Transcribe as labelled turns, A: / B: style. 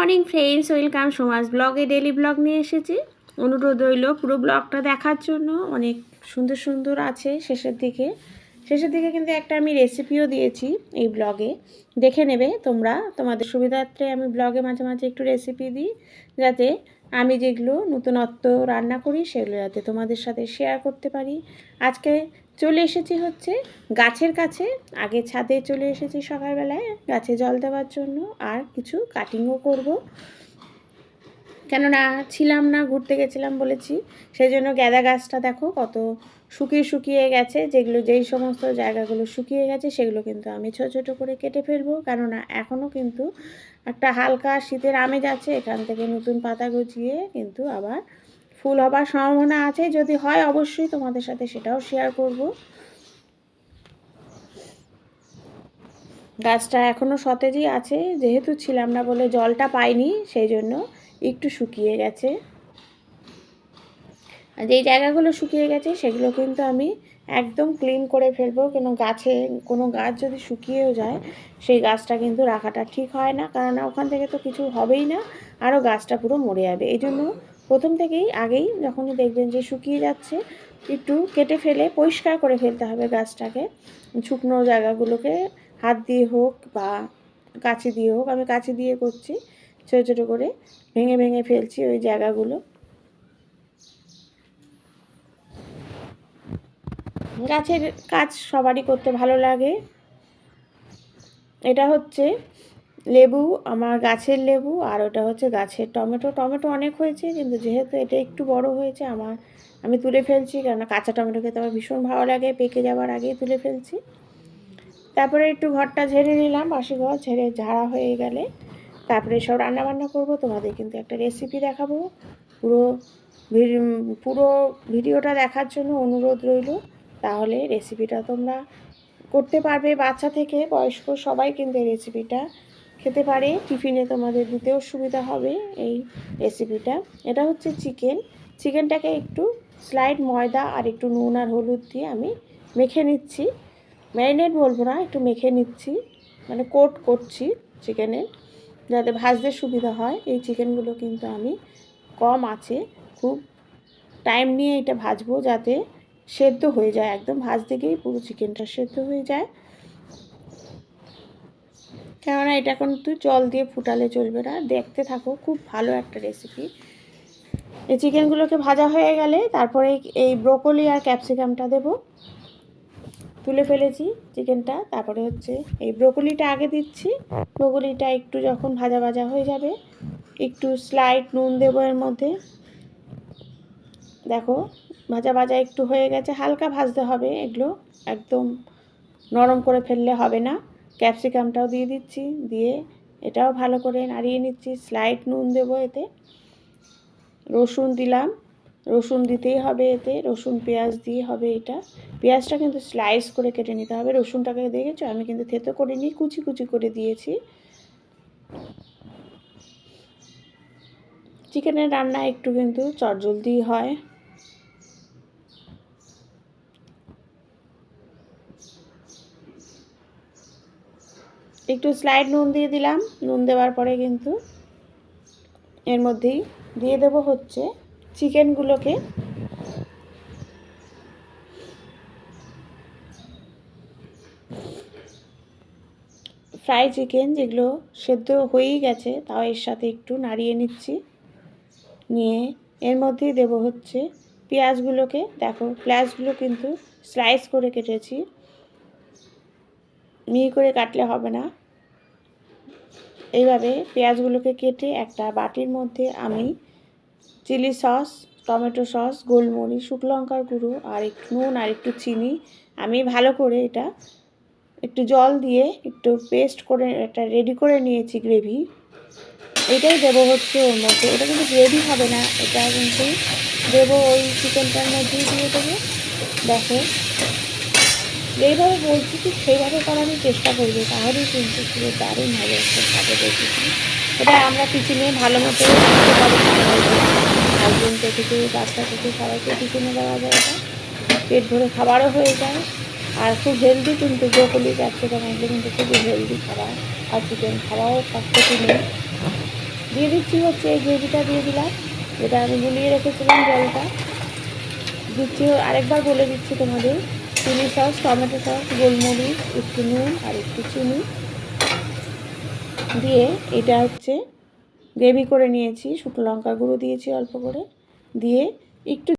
A: Morning friends, welcome Soma's ব্লগে। Daily blog নিয়ে এসেছি। অনুরোধ রইল পুরো ব্লগটা দেখার জন্য। অনেক সুন্দর সুন্দর আছে শেষের দিকে কিন্তু একটা আমি রেসিপিও দিয়েছি এই ব্লগে, দেখে নেবে তোমরা। তোমাদের সুবিধার্থে আমি ব্লগে মাঝে মাঝে একটু রেসিপি দিই, যাতে আমি যেগুলো নতুনত্ব রান্না করি সেগুলো যাতে তোমাদের সাথে শেয়ার করতে পারি। আজকে চলে এসেছি হচ্ছে গাছের কাছে। আগে ছাদে চলে এসেছি সকালবেলায় গাছে জল দেওয়ার জন্য, আর কিছু কাটিংও করব। কেননা ছিলাম না, ঘুরতে গেছিলাম বলেছি, সেই জন্য গ্যাদা গাছটা দেখো কত শুকিয়ে গেছে। যেই সমস্ত জায়গাগুলো শুকিয়ে গেছে সেগুলো কিন্তু আমি ছোটো ছোটো করে কেটে ফেলবো। কেননা এখনও কিন্তু একটা হালকা শীতের আমেজ আছে। এখান থেকে নতুন পাতা গজিয়ে কিন্তু আবার ফুল হবার সম্ভাবনা আছে। যদি হয় অবশ্যই তোমাদের সাথে সেটাও শেয়ার করব। গাছটা এখনও সতেজই আছে, যেহেতু ছিলাম না বলে জলটা পাইনি, সেই জন্য একটু শুকিয়ে গেছে। আর যেই জায়গাগুলো শুকিয়ে গেছে সেগুলো কিন্তু আমি একদম ক্লিন করে ফেলবো। কোনো গাছ যদি শুকিয়েও যায়, সেই গাছটা কিন্তু রাখাটা ঠিক হয় না, কারণ ওখান থেকে তো কিছু হবেই না, আরও গাছটা পুরো মরে যাবে। এই জন্য প্রথম থেকেই আগেই যখনই দেখবেন যে শুকিয়ে যাচ্ছে, একটু কেটে ফেলে পরিষ্কার করে ফেলতে হবে গাছটাকে। শুকনো জায়গাগুলোকে হাত দিয়ে হোক বা কাঁচি দিয়ে হোক, আমি কাঁচি দিয়ে করছি, ছোটো ছোটো করে ভেঙে ভেঙে ফেলছি ওই জায়গাগুলো। গাছের কাজ সবারই করতে ভালো লাগে। এটা হচ্ছে লেবু, আমার গাছের লেবু, আর ওটা হচ্ছে গাছের টমেটো অনেক হয়েছে, কিন্তু যেহেতু এটা একটু বড় হয়েছে আমি তুলে ফেলছি, কেননা কাঁচা টমেটো খেতে আমার ভীষণ ভালো লাগে। পেকে যাওয়ার আগেই তুলে ফেলছি। তারপরে একটু ঘরটা ঝেড়ে নিলাম, বাসি ঘর ঝাড়া হয়ে গেলে তারপরে সব রান্নাবান্না করব। তোমাদের কিন্তু একটা রেসিপি দেখাবো। পুরো ভিডিওটা দেখার জন্য অনুরোধ রইল, তাহলে রেসিপিটা তোমরা করতে পারবে। বাচ্চা থেকে বয়স্ক সবাই কিন্তু এই রেসিপিটা খেতে পারে, টিফিনে তোমাদের দিতেও সুবিধা হবে এই রেসিপিটা। এটা হচ্ছে চিকেনটাকে একটু স্লাইড ময়দা আর একটু নুন আর হলুদ দিয়ে আমি মেখে নিচ্ছি। ম্যারিনেট বলবো না, একটু মেখে নিচ্ছি, মানে কোট করছি চিকেনের, যাতে ভাজতে সুবিধা হয়। এই চিকেনগুলো কিন্তু আমি কম আছে, খুব টাইম নিয়ে এটা ভাজবো, যাতে সেদ্ধ হয়ে যায়, একদম ভাজতে গিয়েই পুরো চিকেনটা সেদ্ধ হয়ে যায়। কেননা এটা কিন্তু জল দিয়ে ফুটালে চলবে না। দেখতে থাকো, খুব ভালো একটা রেসিপি। এই চিকেনগুলোকে ভাজা হয়ে গেলে তারপরে এই ব্রোকলি আর ক্যাপসিকামটা দেব। তুলে ফেলেছি চিকেনটা, তারপরে হচ্ছে এই ব্রোকলিটা আগে দিচ্ছি। ব্রোকলিটা একটু যখন ভাজা ভাজা হয়ে যাবে, একটু স্লাইড নুন দেবো এর মধ্যে। দেখো ভাজা ভাজা একটু হয়ে গেছে, হালকা ভাজতে হবে এগুলো, একদম নরম করে ফেললে হবে না। ক্যাপসিকামটাও দিয়ে দিচ্ছি, দিয়ে এটাও ভালো করে নাড়িয়ে নিচ্ছি। স্লাইড নুন দেবো এতে। রসুন দিলাম, রসুন দিতেই হবে এতে, রসুন পেঁয়াজ দিয়ে হবে এটা। পেঁয়াজটা কিন্তু স্লাইস করে কেটে নিতে হবে। রসুনটাকে দেখেছো আমি কিন্তু থেতো করে নিই, কুচি কুচি করে দিয়েছি। চিকেনের রান্না একটু কিন্তু চটজলদি হয়। একটু স্লাইড নুন দিয়ে দিলাম। নুন দেওয়ার পরে কিন্তু এর মধ্যেই দিয়ে দেবো হচ্ছে চিকেনগুলোকে। ফ্রাই চিকেন যেগুলো সেদ্ধ হয়েই গেছে, তাও এর সাথে একটু নাড়িয়ে নিচ্ছি। নিয়ে এর মধ্যেই দেবো হচ্ছে পেঁয়াজগুলোকে। দেখো পেঁয়াজগুলো কিন্তু স্লাইস করে কেটেছি, মিহি করে কাটলে হবে না। এইভাবে পেঁয়াজগুলোকে কেটে একটা বাটির মধ্যে আমি চিলি সস, টমেটো সস, গোলমরিচ, শুকনো লঙ্কার গুঁড়ো আর একটু নুন আর একটু চিনি, আমি ভালো করে এটা একটু জল দিয়ে একটু পেস্ট করে এটা রেডি করে নিয়েছি গ্রেভি। এটাই দেবো হচ্ছে ওর মধ্যে। এটা কিন্তু গ্রেভি হবে না, এটা কিন্তু দেবো ওই চিকেনটার মধ্যেই দিয়ে দেবো। দেখো যেইভাবে বলছি ঠিক সেইভাবে করার চেষ্টা করবে, তাহলেই কিন্তু পুরো দারুণ হবে একটা স্বাদের রেসিপি। এটা আমরা টিফিনে ভালো মতো দিতে পারি, হাজবেন্ড থেকে বাচ্চা থেকে সবাইকে টিফিনে দেওয়া যায়। এটা পেট ভরে খাবারও হয়ে যায়, আর খুব হেলদি কিন্তু। ব্রোকলি ক্যাপসিকাম এগুলো কিন্তু খুবই হেলদি খাবার, আর চিকেন খাওয়াও প্রতিদিন দিয়ে দিচ্ছি হচ্ছে এই গ্রেভিটা দিয়ে দিলাম, যেটা আমি গুলিয়ে রেখেছিলাম জলটা দিচ্ছি। আরেকবার বলে দিচ্ছি তোমাদের, চিলি সস, টমেটো সস, গোলমরিচ, একটু নুন আর একটু চিনি দিয়ে এটা হচ্ছে গ্রেভি করে নিয়েছি। শুকনো লঙ্কার গুঁড়ো দিয়েছি অল্প করে, দিয়ে একটু